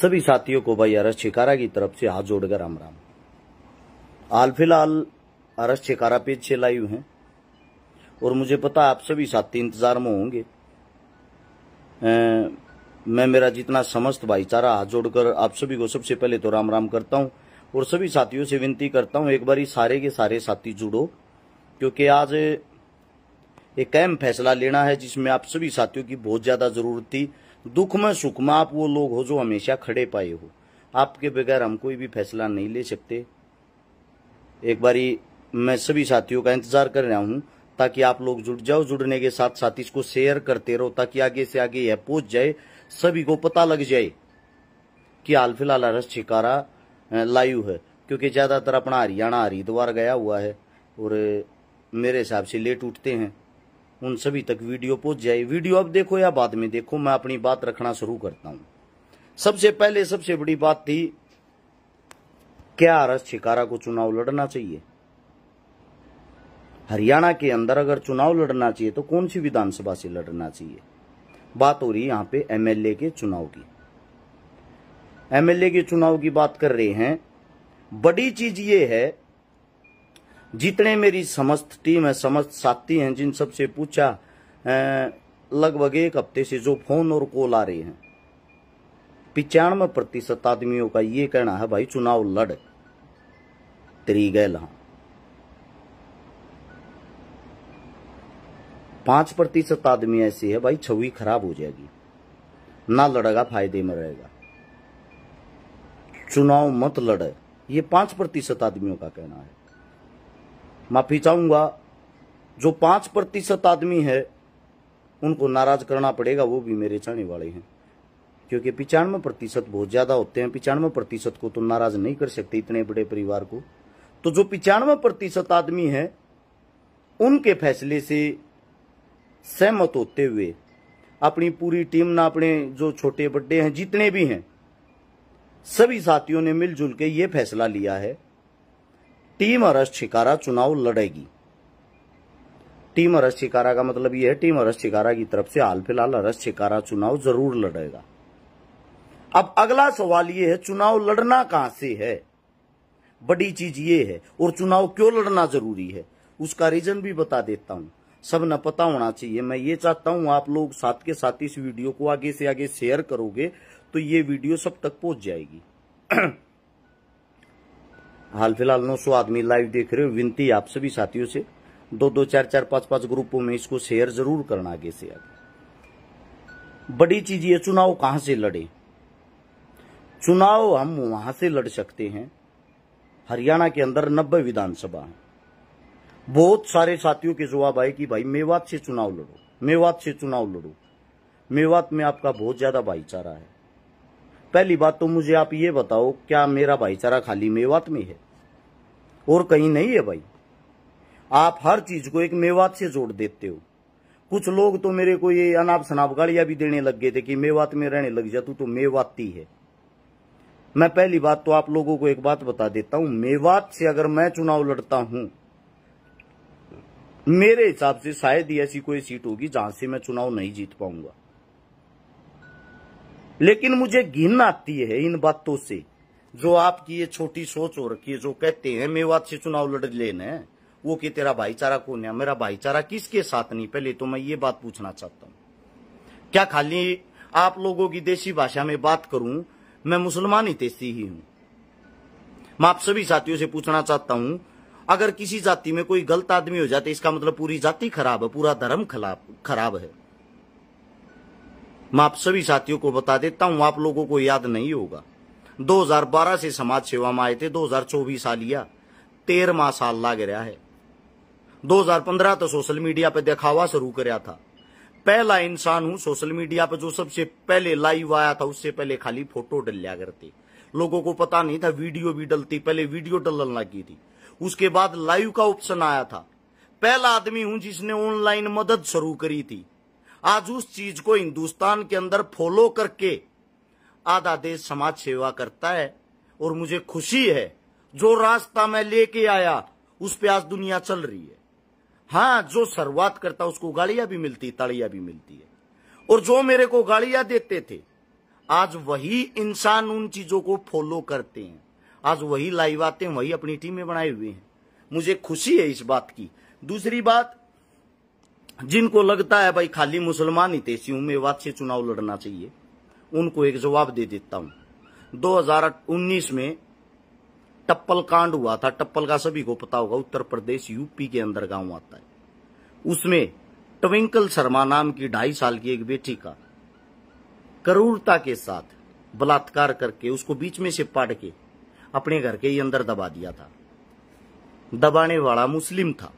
सभी साथियों को भाई अरस शिकारा की तरफ से हाथ जोड़कर राम राम। हाल फिलहाल अरस शिकारा पेज से लाइव हैं और मुझे पता आप सभी साथी इंतजार में होंगे। मैं मेरा जितना समस्त भाईचारा हाथ जोड़कर आप सभी को सबसे पहले तो राम राम करता हूं और सभी साथियों से विनती करता हूं एक बारी सारे के सारे साथी जुड़ो, क्योंकि आज एक अहम फैसला लेना है जिसमें आप सभी साथियों की बहुत ज्यादा जरूरत थी। दुख में सुख में आप वो लोग हो जो हमेशा खड़े पाए हो। आपके बगैर हम कोई भी फैसला नहीं ले सकते। एक बारी मैं सभी साथियों का इंतजार कर रहा हूं ताकि आप लोग जुड़ जाओ। जुड़ने के साथ साथ इसको शेयर करते रहो ताकि आगे से आगे यह पहुंच जाए, सभी को पता लग जाए कि हाल फिलहाल अरस शिकारा लाइव है। क्योंकि ज्यादातर अपना हरियाणा हरिद्वार गया हुआ है और मेरे हिसाब से लेट उठते हैं, उन सभी तक वीडियो पहुंच जाए। वीडियो अब देखो या बाद में देखो, मैं अपनी बात रखना शुरू करता हूं। सबसे पहले सबसे बड़ी बात थी, क्या अरस शिकारा को चुनाव लड़ना चाहिए? हरियाणा के अंदर अगर चुनाव लड़ना चाहिए तो कौन सी विधानसभा से लड़ना चाहिए? बात हो रही है यहां पे एमएलए के चुनाव की। एमएलए के चुनाव की बात कर रहे हैं। बड़ी चीज ये है, जितने मेरी समस्त टीम है, समस्त साथी हैं, जिन सबसे पूछा, लगभग एक हफ्ते से जो फोन और कॉल आ रहे हैं, 95% आदमियों का ये कहना है भाई चुनाव लड़ तेरी गैल। हाँ, 5% आदमी ऐसे है भाई छवि खराब हो जाएगी, ना लड़ेगा फायदे में रहेगा, चुनाव मत लड़े। ये 5% आदमियों का कहना है। माफी चाहूंगा, जो 5% आदमी है उनको नाराज करना पड़ेगा, वो भी मेरे चाहने वाले हैं। क्योंकि 95% बहुत ज्यादा होते हैं। 95% को तो नाराज नहीं कर सकते, इतने बड़े परिवार को। तो जो 95% आदमी है उनके फैसले से सहमत होते हुए अपनी पूरी टीम ना, अपने जो छोटे बड़े हैं जितने भी हैं, सभी साथियों ने मिलजुल के ये फैसला लिया है, टीम अरस शिकारा चुनाव लड़ेगी। टीम अरस शिकारा का मतलब यह है, टीम अरस शिकारा की तरफ से हाल फिलहाल अरस शिकारा चुनाव जरूर लड़ेगा। अब अगला सवाल यह है, चुनाव लड़ना कहां से है? बड़ी चीज ये है। और चुनाव क्यों लड़ना जरूरी है उसका रीजन भी बता देता हूं, सब न पता होना चाहिए। मैं ये चाहता हूं आप लोग साथ के साथ इस वीडियो को आगे से आगे शेयर करोगे तो ये वीडियो सब तक पहुंच जाएगी। हाल फिलहाल 900 आदमी लाइव देख रहे हो। विनती आप सभी साथियों से 2-2, 4-4, 5-5 ग्रुपों में इसको शेयर जरूर करना आगे से आगे। बड़ी चीज ये, चुनाव कहां से लड़े? चुनाव हम वहां से लड़ सकते हैं, हरियाणा के अंदर 90 विधानसभा है। बहुत सारे साथियों के जवाब आए कि भाई मेवात से चुनाव लड़ो, मेवात से चुनाव लड़ो। मेवात में आपका बहुत ज्यादा भाईचारा है। पहली बात तो मुझे आप ये बताओ, क्या मेरा भाईचारा खाली मेवात में है और कहीं नहीं है? भाई आप हर चीज को एक मेवात से जोड़ देते हो। कुछ लोग तो मेरे को ये अनाप शनाप गालियां भी देने लग गए थे कि मेवात में रहने लग जा, तू तो मेवाती है। मैं पहली बात तो आप लोगों को एक बात बता देता हूं, मेवात से अगर मैं चुनाव लड़ता हूं, मेरे हिसाब से शायद ही ऐसी कोई सीट होगी जहां से मैं चुनाव नहीं जीत पाऊंगा। लेकिन मुझे घिन आती है इन बातों से, जो आपकी ये छोटी सोच हो रखी है, जो कहते हैं मेवात से चुनाव लड़ लेना है, वो कि तेरा भाईचारा कौन है? मेरा भाईचारा किसके साथ नहीं? पहले तो मैं ये बात पूछना चाहता हूं। क्या खाली आप लोगों की देसी भाषा में बात करूं, मैं मुसलमान ही तेसी ही हूं। मैं आप सभी साथियों से पूछना चाहता हूं, अगर किसी जाति में कोई गलत आदमी हो जाते इसका मतलब पूरी जाति खराब है, पूरा धर्म खराब है। मैं आप सभी साथियों को बता देता हूं, आप लोगों को याद नहीं होगा, 2012 से समाज सेवा में आए थे, 2024 आ लिया, 13वां साल लाग रहा है। 2015 तो सोशल मीडिया पे दिखावा शुरू कराया था। पहला इंसान हूं सोशल मीडिया पे जो सबसे पहले लाइव आया था। उससे पहले खाली फोटो डलिया करते, लोगों को पता नहीं था वीडियो भी डलती, पहले वीडियो डलने लगी थी। उसके बाद लाइव का ऑप्शन आया था। पहला आदमी हूं जिसने ऑनलाइन मदद शुरू करी थी। आज उस चीज को हिंदुस्तान के अंदर फॉलो करके आधा देश समाज सेवा करता है और मुझे खुशी है जो रास्ता मैं लेके आया उस पे आज दुनिया चल रही है। हाँ, जो शुरुआत करता उसको गालियां भी मिलती, तालियां भी मिलती है। और जो मेरे को गालियां देते थे आज वही इंसान उन चीजों को फॉलो करते हैं, आज वही लाइव आते हैं, वही अपनी टीमें बनाए हुए हैं। मुझे खुशी है इस बात की। दूसरी बात, जिनको लगता है भाई खाली मुसलमान ही तेसी मेवात से चुनाव लड़ना चाहिए, उनको एक जवाब दे देता हूं। 2019 में टप्पल कांड हुआ था। टप्पल का सभी को पता होगा, उत्तर प्रदेश यूपी के अंदर गांव आता है। उसमें ट्विंकल शर्मा नाम की 2.5 साल की एक बेटी का क्रूरता के साथ बलात्कार करके उसको बीच में से पाड़ के अपने घर के ही अंदर दबा दिया था। दबाने वाला मुस्लिम था।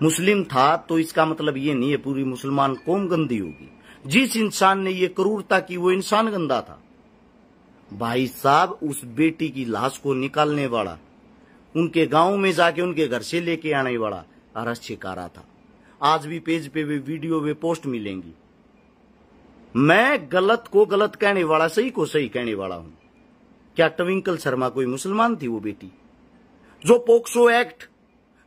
मुस्लिम था तो इसका मतलब ये नहीं है पूरी मुसलमान कौम गंदी होगी। जिस इंसान ने ये क्रूरता की वो इंसान गंदा था। भाई साहब, उस बेटी की लाश को निकालने वाला, उनके गांव में जाके उनके घर से लेके आने वाला अरेस्ट शिकारा था। आज भी पेज पे वे वीडियो वे पोस्ट मिलेंगी। मैं गलत को गलत कहने वाला, सही को सही कहने वाला हूं। क्या ट्विंकल शर्मा कोई मुसलमान थी वो बेटी? जो पोक्सो एक्ट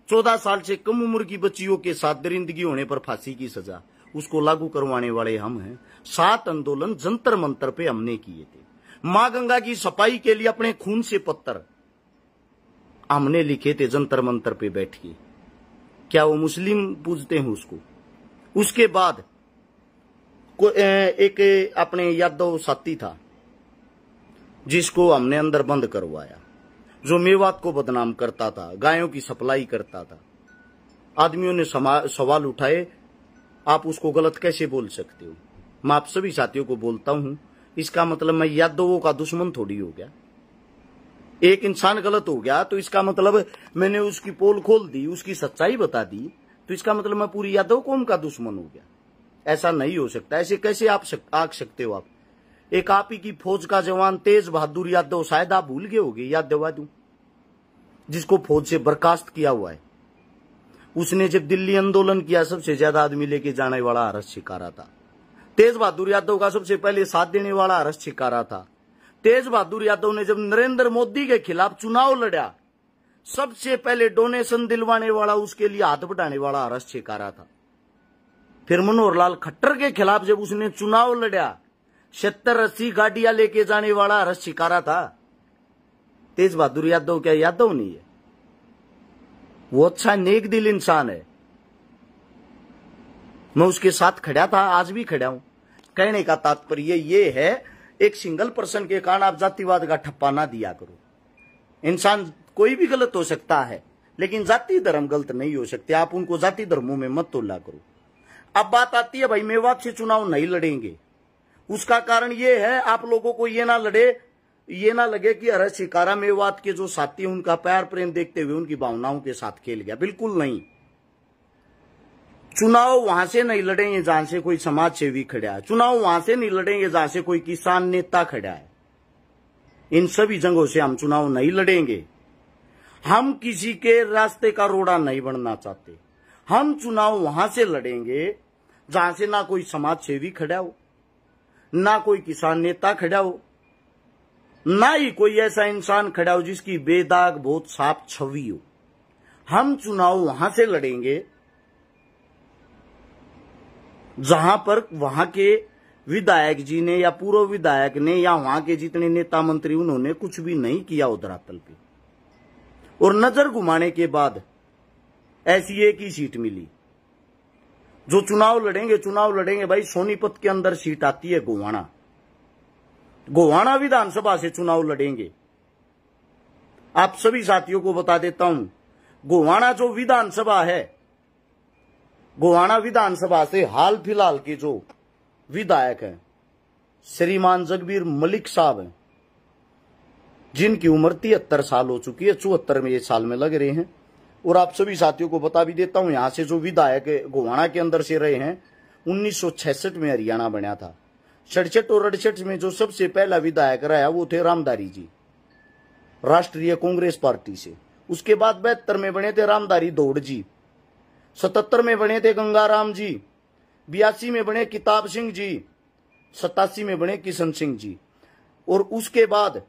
14 साल से कम उम्र की बच्चियों के साथ दरिंदगी होने पर फांसी की सजा, उसको लागू करवाने वाले हम हैं। 7 आंदोलन जंतर मंतर पे हमने किए थे। मां गंगा की सफाई के लिए अपने खून से पत्थर हमने लिखे थे जंतर मंतर पे बैठ के। क्या वो मुस्लिम पूजते हैं उसको? उसके बाद एक अपने यादव साथी था जिसको हमने अंदर बंद करवाया, जो मेवात को बदनाम करता था, गायों की सप्लाई करता था। आदमियों ने सवाल उठाए, आप उसको गलत कैसे बोल सकते हो? मैं आप सभी साथियों को बोलता हूं, इसका मतलब मैं यादवों का दुश्मन थोड़ी हो गया। एक इंसान गलत हो गया तो इसका मतलब मैंने उसकी पोल खोल दी, उसकी सच्चाई बता दी, तो इसका मतलब मैं पूरी यादव कौम का दुश्मन हो गया। ऐसा नहीं हो सकता। ऐसे कैसे आप आग सकते हो? आप एक आप ही की फौज का जवान तेज बहादुर यादव, शायद आप भूल गए होगे, याद दिलवा दूं, जिसको फौज से बर्खास्त किया हुआ है। उसने जब दिल्ली आंदोलन किया, सबसे ज्यादा आदमी लेके जाने वाला अरेस्ट शिकारा था। तेज बहादुर यादव का सबसे पहले साथ देने वाला अरेस्ट शिकारा था। तेज बहादुर यादव ने जब नरेंद्र मोदी के खिलाफ चुनाव लड़ा, सबसे पहले डोनेशन दिलवाने वाला, उसके लिए हाथ बढ़ाने वाला अरेस्ट शिकारा था। फिर मनोहर लाल खट्टर के खिलाफ जब उसने चुनाव लड़ा, 70-80 गाड़ियां लेके जाने वाला अरेस्ट शिकारा था। तेज बहादुर यादव क्या यादव नहीं है? वो अच्छा नेक दिल इंसान है। मैं उसके साथ खड़ा था, आज भी खड़ा हूं। कहने का तात्पर्य ये है, एक सिंगल पर्सन के कारण आप जातिवाद का ठप्पा ना दिया करो। इंसान कोई भी गलत हो सकता है, लेकिन जाति धर्म गलत नहीं हो सकते। आप उनको जाति धर्मों में मत तोला करो। अब बात आती है भाई मेवात से चुनाव नहीं लड़ेंगे, उसका कारण ये है, आप लोगों को ये ना लगे कि अरेस्ट शिकारा मेवात के जो साथी उनका प्यार प्रेम देखते हुए उनकी भावनाओं के साथ खेल गया। बिल्कुल नहीं। चुनाव वहां से नहीं लड़ेंगे जहां से कोई समाज सेवी खड़ा है। चुनाव वहां से नहीं लड़ेंगे जहां से कोई किसान नेता खड़ा है। इन सभी जगहों से हम चुनाव नहीं लड़ेंगे। हम किसी के रास्ते का रोड़ा नहीं बनना चाहते। हम चुनाव वहां से लड़ेंगे जहां से ना कोई समाज सेवी खड़ा हो, ना कोई किसान नेता खड़ा हो, ना ही कोई ऐसा इंसान खड़ा हो जिसकी बेदाग बहुत साफ छवि हो। हम चुनाव वहां से लड़ेंगे जहां पर वहां के विधायक जी ने या पूर्व विधायक ने या वहां के जितने नेता मंत्री उन्होंने कुछ भी नहीं किया धरातल पे, और नजर घुमाने के बाद ऐसी एक ही सीट मिली। जो चुनाव लड़ेंगे भाई। सोनीपत के अंदर सीट आती है गोवाना विधानसभा से चुनाव लड़ेंगे। आप सभी साथियों को बता देता हूं, गोवाना जो विधानसभा है, गोवाना विधानसभा से हाल फिलहाल के जो विधायक हैं श्रीमान जगबीर मलिक साहब हैं, जिनकी उम्र 73 साल हो चुकी है, 74वें साल में लग रहे हैं। और आप सभी साथियों को बता भी देता हूं, यहां से जो विधायक गोवाना के अंदर से रहे हैं, 1966 में हरियाणा बना था। 67 और 68 में जो सबसे पहला विधायक रहा वो थे रामधारी जी, राष्ट्रीय कांग्रेस पार्टी से। उसके बाद 72 में बने थे रामधारी दौड़ जी, 77 में बने थे गंगाराम जी, 82 में बने किताब सिंह जी, 87 में बने किशन सिंह जी, और उसके बाद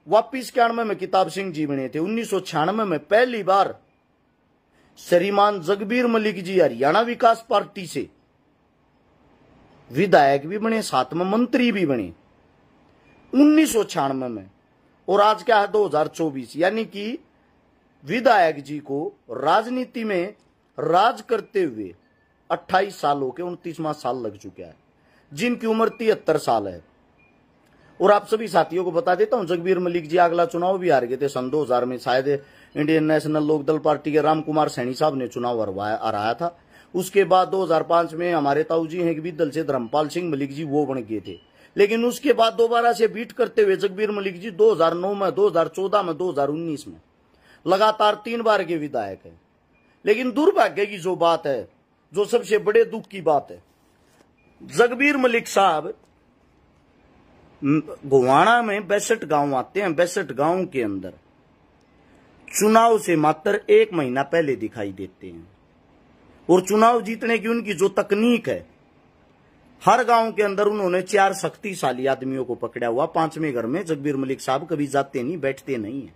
वापिस 91 में किताब सिंह जी बने थे। 1996 में पहली बार श्रीमान जगबीर मलिक जी हरियाणा विकास पार्टी से विधायक भी बने, साथ में मंत्री भी बने 1996 में। और आज क्या है 2024, यानी कि विधायक जी को राजनीति में राज करते हुए 28 साल हो के 29वां साल लग चुका है, जिनकी उम्र 73 साल है। और आप सभी साथियों को बता देता हूं, जगबीर मलिक जी अगला चुनाव भी हार गए थे सन 2000 में। शायद इंडियन नेशनल लोकदल पार्टी के राम कुमार सैनी साहब ने चुनाव हराया था। उसके बाद 2005 में हमारे ताऊ जी हैं कि दल से धर्मपाल सिंह मलिक जी वो बन गए थे। लेकिन उसके बाद दोबारा से बीट करते हुए जगबीर मलिक जी 2009 में, 2014 में, 2019 में लगातार 3 बार के विधायक है। लेकिन दुर्भाग्य की जो बात है, जो सबसे बड़े दुख की बात है, जगबीर मलिक साहब गोवाना में 62 गांव आते हैं। 62 गांव के अंदर चुनाव से मात्र 1 महीना पहले दिखाई देते हैं। और चुनाव जीतने की उनकी जो तकनीक है, हर गांव के अंदर उन्होंने 4 शक्तिशाली आदमियों को पकड़ा हुआ। 5वें घर में जगबीर मलिक साहब कभी जाते नहीं, बैठते नहीं है।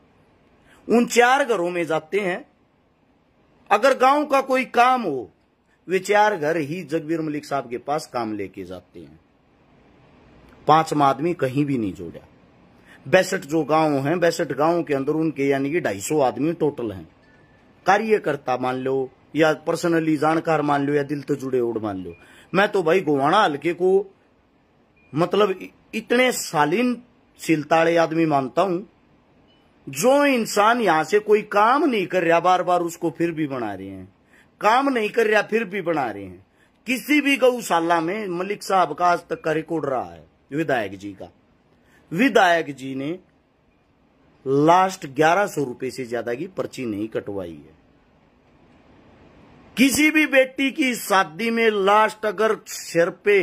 उन 4 घरों में जाते हैं। अगर गांव का कोई काम हो, वे 4 घर ही जगबीर मलिक साहब के पास काम लेके जाते हैं। 5वां आदमी कहीं भी नहीं जोड़ा। 62 जो गांव हैं, 62 गांव के अंदर उनके यानी कि 250 आदमी टोटल हैं। कार्यकर्ता मान लो, या पर्सनली जानकार मान लो, या दिल तो जुड़े ओढ़ मान लो। मैं तो भाई गोवाना हल्के को मतलब इतने शालीन सिलताड़े आदमी मानता हूं। जो इंसान यहां से कोई काम नहीं कर रहा, बार बार उसको फिर भी बना रहे हैं। काम नहीं कर रहा फिर भी बना रहे हैं। किसी भी गौशाला में मलिक साहब का आज तक का रिकॉर्ड रहा है विधायक जी का। विधायक जी ने लास्ट 1100 रुपए से ज्यादा की पर्ची नहीं कटवाई है। किसी भी बेटी की शादी में लास्ट अगर सिर पे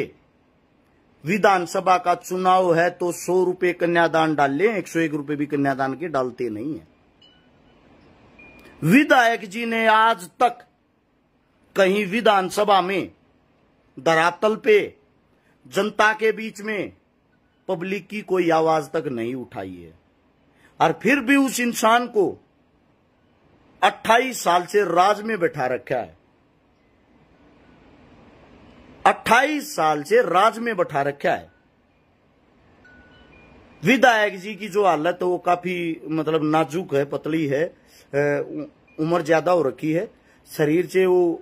विधानसभा का चुनाव है तो 100 रुपए कन्यादान डाल ले, 101 रुपए भी कन्यादान के डालते नहीं है। विधायक जी ने आज तक कहीं विधानसभा में धरातल पे जनता के बीच में पब्लिक की कोई आवाज तक नहीं उठाई है। और फिर भी उस इंसान को 28 साल से राज में बैठा रखा है। 28 साल से राज में बैठा रखा है। विधायक जी की जो हालत है वो काफी मतलब नाजुक है, पतली है, उम्र ज्यादा हो रखी है। शरीर से वो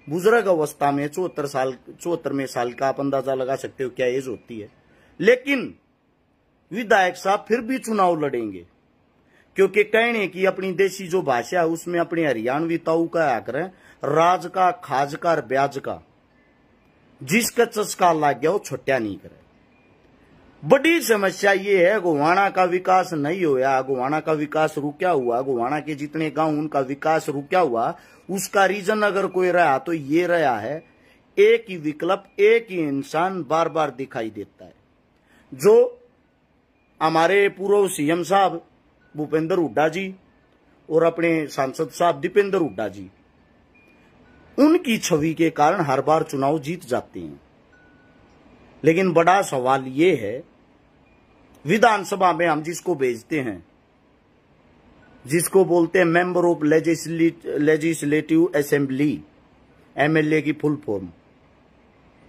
बुजुर्ग अवस्था में 74वें साल का आप अंदाजा लगा सकते हो क्या एज होती है। लेकिन विधायक साहब फिर भी चुनाव लड़ेंगे, क्योंकि कहने की अपनी देसी जो भाषा है उसमें अपने हरियाणवी ताऊ का आकर राज का, खाज का और ब्याज का जिसका चस्का लग गया वो छुट्टिया नहीं करे। बड़ी समस्या ये है, गोवाना का विकास नहीं होया, गोवाना का विकास रुका हुआ, गोवाना के जितने गांव उनका विकास रुका हुआ। उसका रीजन अगर कोई रहा तो ये रहा है, एक ही विकल्प, एक ही इंसान बार बार दिखाई देता है, जो हमारे पूर्व सीएम साहब भूपेंद्र हुड्डा जी और अपने सांसद साहब दीपेंद्र हुड्डा जी, उनकी छवि के कारण हर बार चुनाव जीत जाते हैं। लेकिन बड़ा सवाल ये है, विधानसभा में हम जिसको भेजते हैं, जिसको बोलते हैं member of legislative assembly, MLA की फुल फॉर्म,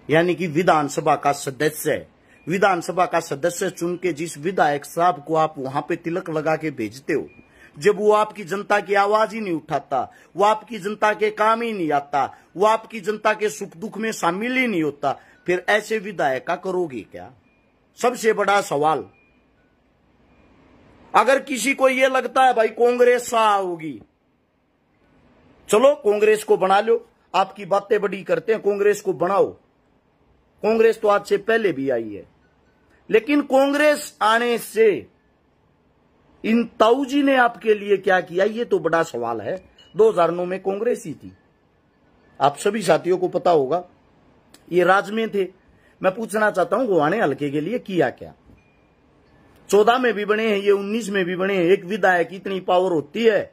यानी कि विधानसभा का सदस्य। विधानसभा का सदस्य चुन के जिस विधायक साहब को आप वहां पे तिलक लगा के भेजते हो, जब वो आपकी जनता की आवाज ही नहीं उठाता, वो आपकी जनता के काम ही नहीं आता, वो आपकी जनता के सुख दुख में शामिल ही नहीं होता, फिर ऐसे विधायक का करोगे क्या? सबसे बड़ा सवाल। अगर किसी को यह लगता है भाई कांग्रेस शाह होगी, चलो कांग्रेस को बना लो। आपकी बातें बड़ी करते हैं, कांग्रेस को बनाओ। कांग्रेस तो आज से पहले भी आई है, लेकिन कांग्रेस आने से इन ताऊ जी ने आपके लिए क्या किया, ये तो बड़ा सवाल है। 2009 में कांग्रेस ही थी, आप सभी साथियों को पता होगा, ये राज में थे। मैं पूछना चाहता हूं गोवाने हल्के के लिए किया क्या? 14 में भी बने हैं, ये 19 में भी बने हैं। एक विधायक की इतनी पावर होती है,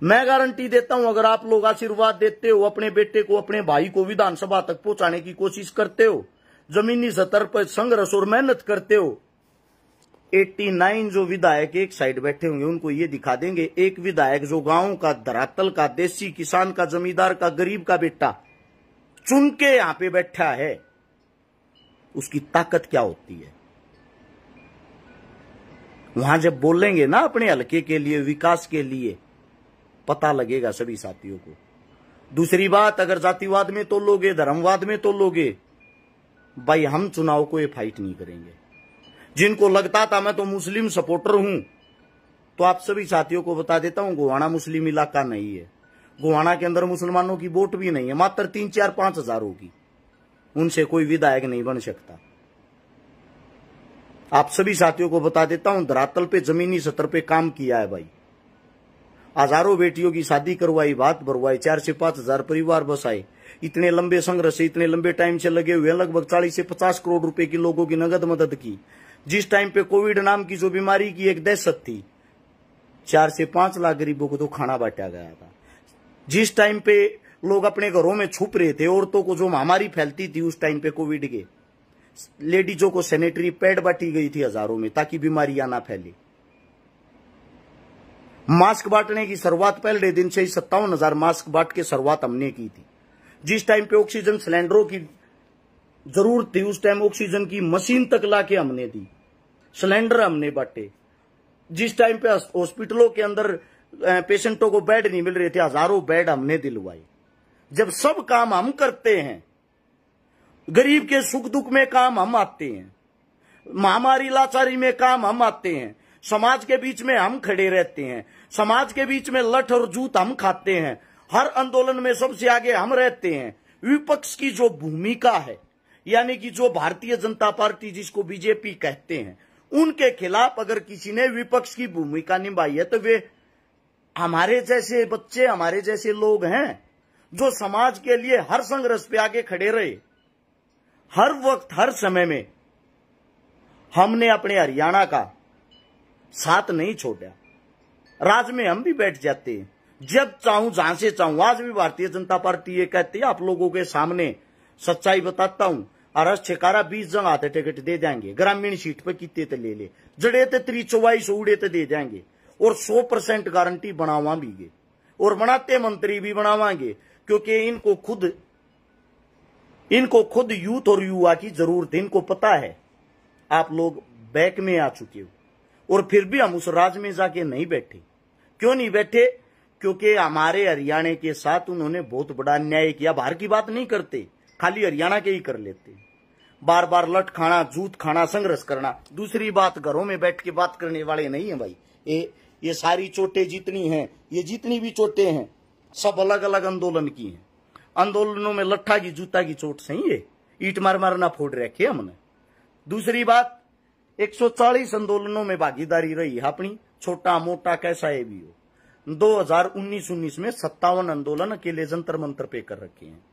मैं गारंटी देता हूं, अगर आप लोग आशीर्वाद देते हो, अपने बेटे को, अपने भाई को विधानसभा तक पहुंचाने की कोशिश करते हो, जमीनी स्तर पर संघर्ष और मेहनत करते हो, 89 जो विधायक एक साइड बैठे होंगे उनको ये दिखा देंगे। एक विधायक जो गांव का, धरातल का, देसी किसान का, जमींदार का, गरीब का बेटा चुन के यहां पे बैठा है, उसकी ताकत क्या होती है। वहां जब बोलेंगे ना अपने हलके के लिए, विकास के लिए, पता लगेगा सभी साथियों को। दूसरी बात, अगर जातिवाद में तो लोगे, धर्मवाद में तो लोगे, भाई हम चुनाव को ये फाइट नहीं करेंगे। जिनको लगता था मैं तो मुस्लिम सपोर्टर हूं, तो आप सभी साथियों को बता देता हूं, गोवाना मुस्लिम इलाका नहीं है। गोवाना के अंदर मुसलमानों की वोट भी नहीं है, मात्र 3, 4, 5 हजार होगी। उनसे कोई विधायक नहीं बन सकता। आप सभी साथियों को बता देता हूं, धरातल पे जमीनी स्तर पे काम किया है भाई। हजारों बेटियों की शादी करवाई, बात भरवाई, 4 से 5 हजार परिवार बसाए। इतने लंबे संघर्ष से, इतने लंबे टाइम से लगे हुए, लगभग 40 से 50 करोड़ रुपए की लोगों की नगद मदद की। जिस टाइम पे कोविड नाम की जो बीमारी की एक दहशत थी, 4 से 5 लाख गरीबों को तो खाना बांटा गया था। जिस टाइम पे लोग अपने घरों में छुप रहे थे, औरतों को जो महामारी फैलती थी उस टाइम पे कोविड के, लेडीजों को सैनिटरी पैड बांटी गई थी हजारों में, ताकि बीमारियां ना फैले। मास्क बांटने की शुरुआत पहले दिन से ही 57,000 मास्क बांट के शुरुआत हमने की थी। जिस टाइम पे ऑक्सीजन सिलेंडरों की जरूरत थी, उस टाइम ऑक्सीजन की मशीन तक लाके हमने दी, सिलेंडर हमने बांटे। जिस टाइम पे हॉस्पिटलों के अंदर पेशेंटों को बेड नहीं मिल रहे थे, हजारों बेड हमने दिलवाए। जब सब काम हम करते हैं, गरीब के सुख दुख में काम हम आते हैं, महामारी लाचारी में काम हम आते हैं, समाज के बीच में हम खड़े रहते हैं, समाज के बीच में लठ और जूत हम खाते हैं, हर आंदोलन में सबसे आगे हम रहते हैं। विपक्ष की जो भूमिका है, यानी कि जो भारतीय जनता पार्टी जिसको बीजेपी कहते हैं, उनके खिलाफ अगर किसी ने विपक्ष की भूमिका निभाई है, तो वे हमारे जैसे बच्चे, हमारे जैसे लोग हैं, जो समाज के लिए हर संघर्ष पे आगे खड़े रहे। हर वक्त, हर समय में हमने अपने हरियाणा का साथ नहीं छोड़ा। राज में हम भी बैठ जाते हैं, जब चाहूं, जहां से चाहूं। आज भी भारतीय जनता पार्टी ये कहती है, आप लोगों के सामने सच्चाई बताता हूं, अरस छेकारा 20 जगह आते टिकट दे देंगे, ग्रामीण सीट पे कितने तो ले ले, जड़े ते 344 उड़े तो दे देंगे, और 100% गारंटी बनावा भी, और बनाते मंत्री भी बनावांगे, क्योंकि इनको खुद यूथ और युवा की जरूरत है। इनको पता है आप लोग बैक में आ चुके हो, और फिर भी हम उस राज में जाके नहीं बैठे। क्यों नहीं बैठे? क्योंकि हमारे हरियाणा के साथ उन्होंने बहुत बड़ा अन्याय किया। बाहर की बात नहीं करते, खाली हरियाणा के ही कर लेते। बार बार लठ खाना, जूत खाना, संघर्ष करना। दूसरी बात, घरों में बैठ के बात करने वाले नहीं है भाई। ये सारी चोटें जितनी हैं, ये जितनी भी चोटें हैं, सब अलग अलग आंदोलन की हैं। आंदोलनों में लट्ठा की, जूता की चोट सही है, ईट मार मारना फोड़ रखे हमने। दूसरी बात, 140 आंदोलनों में भागीदारी रही अपनी, छोटा मोटा कैसा है भी हो। 2019 में 57 आंदोलन अकेले जंतर मंतर पे कर रखे हैं।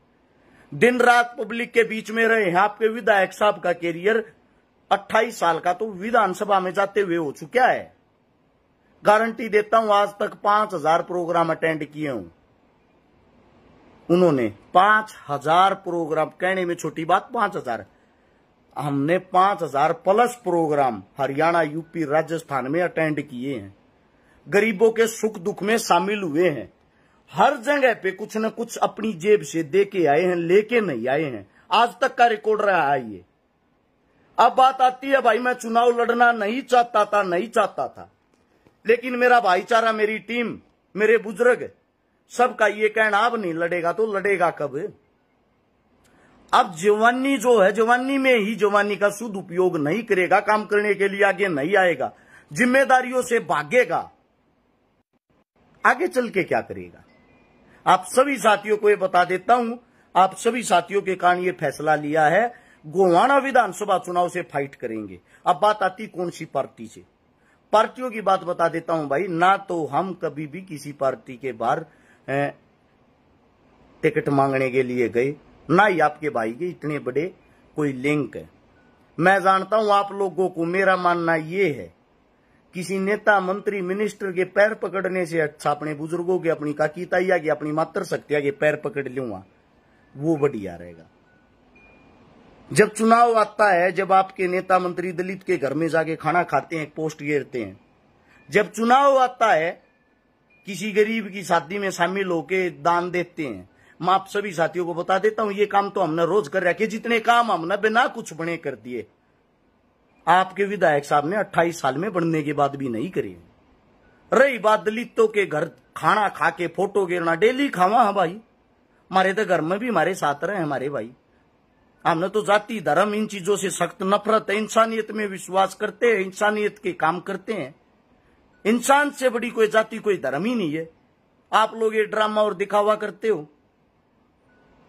दिन रात पब्लिक के बीच में रहे हैं। आपके विधायक साहब का कैरियर 28 साल का तो विधानसभा में जाते हुए हो चुका है। गारंटी देता हूं, आज तक 5000 प्रोग्राम अटेंड किए हूं उन्होंने। 5000 प्रोग्राम, कहने में छोटी बात 5000, हमने 5000 plus program Haryana, UP, Rajasthan में अटेंड किए हैं। गरीबों के सुख दुख में शामिल हुए हैं। हर जगह पे कुछ न कुछ अपनी जेब से दे के आए हैं, लेके नहीं आए हैं। आज तक का रिकॉर्ड रहा है ये। अब बात आती है, भाई मैं चुनाव लड़ना नहीं चाहता था, लेकिन मेरा भाईचारा, मेरी टीम, मेरे बुजुर्ग, सबका ये कहना, अब नहीं लड़ेगा तो लड़ेगा कब? अब जवानी जो है, जवानी में ही जवानी का शुद्ध उपयोग नहीं करेगा, काम करने के लिए आगे नहीं आएगा, जिम्मेदारियों से भागेगा, आगे चल के क्या करेगा? आप सभी साथियों को ये बता देता हूं, आप सभी साथियों के कारण ये फैसला लिया है, गोवाना विधानसभा चुनाव से फाइट करेंगे। अब बात आती कौन सी पार्टी से। पार्टियों की बात बता देता हूं भाई, ना तो हम कभी भी किसी पार्टी के बाहर टिकट मांगने के लिए गए, ना ही आपके भाई के इतने बड़े कोई लिंक है। मैं जानता हूं आप लोगों को, मेरा मानना ये है, किसी नेता, मंत्री, मिनिस्टर के पैर पकड़ने से अच्छा अपने बुजुर्गों के, अपनी काकी ताइया के, अपनी मातृशक्तिया के पैर पकड़ लूंगा, वो बढ़िया रहेगा। जब चुनाव आता है, जब आपके नेता मंत्री दलित के घर में जाके खाना खाते हैं, पोस्ट घेरते हैं, जब चुनाव आता है, किसी गरीब की शादी में शामिल होके दान देते हैं, मैं आप सभी साथियों को बता देता हूं, ये काम तो हमने रोज कर रखे, जितने काम हमने बिना कुछ बने कर दिए, आपके विधायक साहब ने 28 साल में बनने के बाद भी नहीं करे। रही बात दलितों के घर खाना खा के फोटो गिरना, डेली खावा है भाई, हमारे तो घर में भी हमारे साथ रहे हमारे भाई। हमने तो जाति धर्म इन चीजों से सख्त नफरत है, इंसानियत में विश्वास करते हैं, इंसानियत के काम करते हैं। इंसान से बड़ी कोई जाति कोई धर्म ही नहीं है। आप लोग ये ड्रामा और दिखावा करते हो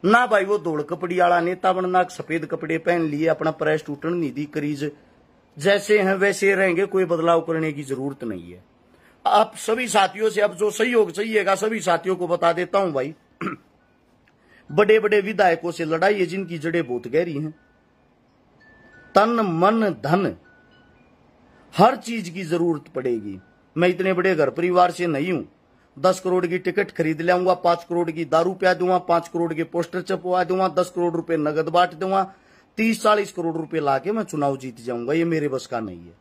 ना भाई। वो दौड़ कपड़ी वाला नेता बनना, सफेद कपड़े पहन लिए, अपना प्रेस टूटन निधि करीज जैसे हैं वैसे रहेंगे, कोई बदलाव करने की जरूरत नहीं है। आप सभी साथियों से अब जो सहयोग चाहिएगा सभी साथियों को बता देता हूं भाई। बड़े बड़े विधायकों से लड़ाई है जिनकी जड़ें बहुत गहरी हैं, तन मन धन हर चीज की जरूरत पड़ेगी। मैं इतने बड़े घर परिवार से नहीं हूं, 10 करोड़ की टिकट खरीद लाऊंगा, 5 करोड़ की दारू पिया दूंगा, 5 करोड़ के पोस्टर छपवा दूंगा, 10 करोड़ रुपए नगद बांट दूंगा, 30-40 करोड़ रुपए लाके मैं चुनाव जीत जाऊंगा। ये मेरे बस का नहीं है।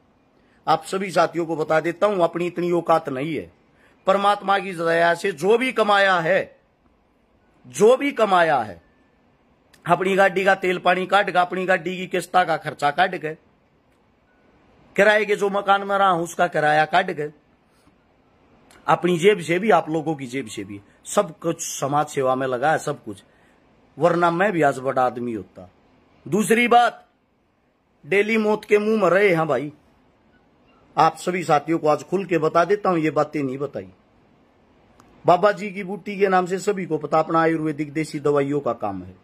आप सभी साथियों को बता देता हूं, अपनी इतनी औकात नहीं है। परमात्मा की दया से जो भी कमाया है अपनी गाड़ी का तेल पानी काट का, अपनी गाड़ी की किस्ता का खर्चा काट के, किराए के जो मकान में रहा हूं उसका किराया काट के, अपनी जेब से भी आप लोगों की जेब से भी सब कुछ समाज सेवा में लगा है सब कुछ, वरना मैं भी आज बड़ा आदमी होता। दूसरी बात, डेली मौत के मुंह में रहे हैं भाई। आप सभी साथियों को आज खुल के बता देता हूं, ये बातें नहीं बताई। बाबा जी की बूटी के नाम से सभी को पता, अपना आयुर्वेदिक देसी दवाइयों का काम है।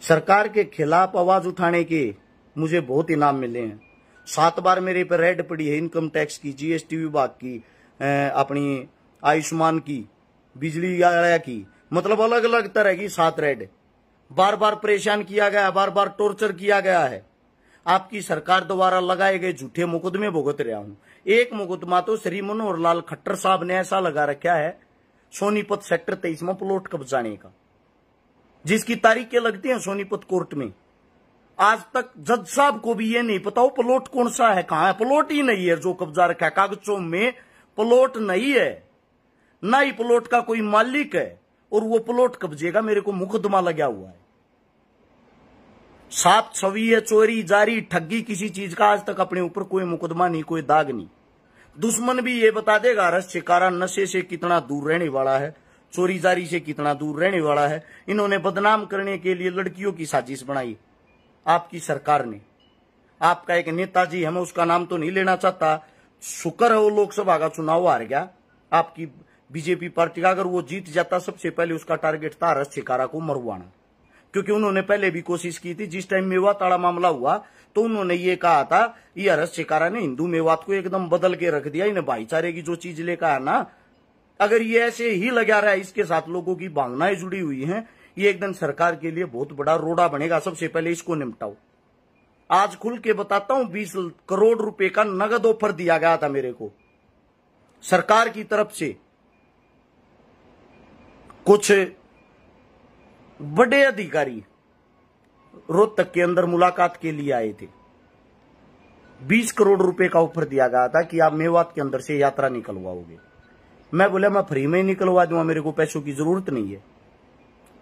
सरकार के खिलाफ आवाज उठाने के मुझे बहुत इनाम मिले हैं। 7 बार मेरे पर रेड पड़ी है, इनकम टैक्स की, जीएसटी विभाग की, अपनी आयुष्मान की, बिजली की, मतलब अलग अलग तरह की 7 रेड। बार बार परेशान किया गया, बार बार टॉर्चर किया गया है। आपकी सरकार द्वारा लगाए गए झूठे मुकदमे भुगत रहा हूं। एक मुकदमा तो श्री मनोहर लाल खट्टर साहब ने ऐसा लगा रखा है सोनीपत सेक्टर 23 में प्लॉट कब्जाने का, जिसकी तारीखें लगती हैं सोनीपत कोर्ट में। आज तक जज साहब को भी ये नहीं पता वो प्लॉट कौन सा है, कहां है। प्लॉट ही नहीं है जो कब्जा रखा है, कागजों में प्लॉट नहीं है, ना ही प्लॉट का कोई मालिक है, और वो प्लॉट कब्जे का मेरे को मुकदमा लगा हुआ है। साफ छवि है, चोरी जारी ठगी किसी चीज का आज तक अपने ऊपर कोई मुकदमा नहीं, कोई दाग नहीं। दुश्मन भी ये बता देगा रस शिकारा नशे से कितना दूर रहने वाला है, चोरी जारी से कितना दूर रहने वाला है। इन्होंने बदनाम करने के लिए लड़कियों की साजिश बनाई आपकी सरकार ने। आपका एक नेताजी, हमें उसका नाम तो नहीं लेना चाहता, शुक्र है वो लोकसभा का चुनाव हार गया आपकी बीजेपी पार्टी का। अगर वो जीत जाता सबसे पहले उसका टारगेट था रस शिकारा को मरवाना, क्योंकि उन्होंने पहले भी कोशिश की थी। जिस टाइम मेवात वाला मामला हुआ तो उन्होंने ये कहा था ये हरस शिकारा ने हिंदू मेवात को एकदम बदल के रख दिया, इन्हें भाईचारे की जो चीज लेकर आया ना, अगर ये ऐसे ही लगा रहा है, इसके साथ लोगों की भावनाएं जुड़ी हुई हैं, ये एक दिन सरकार के लिए बहुत बड़ा रोड़ा बनेगा। सबसे पहले इसको निपटाओ। आज खुल के बताता हूं, 20 करोड़ रुपए का नगद ऑफर दिया गया था मेरे को सरकार की तरफ से। कुछ बड़े अधिकारी रोहतक के अंदर मुलाकात के लिए आए थे। 20 करोड़ रुपए का ऑफर दिया गया था कि आप मेवात के अंदर से यात्रा निकलवाओगे। मैं बोला मैं फ्री में ही निकलवा दूंगा, मेरे को पैसों की जरूरत नहीं है।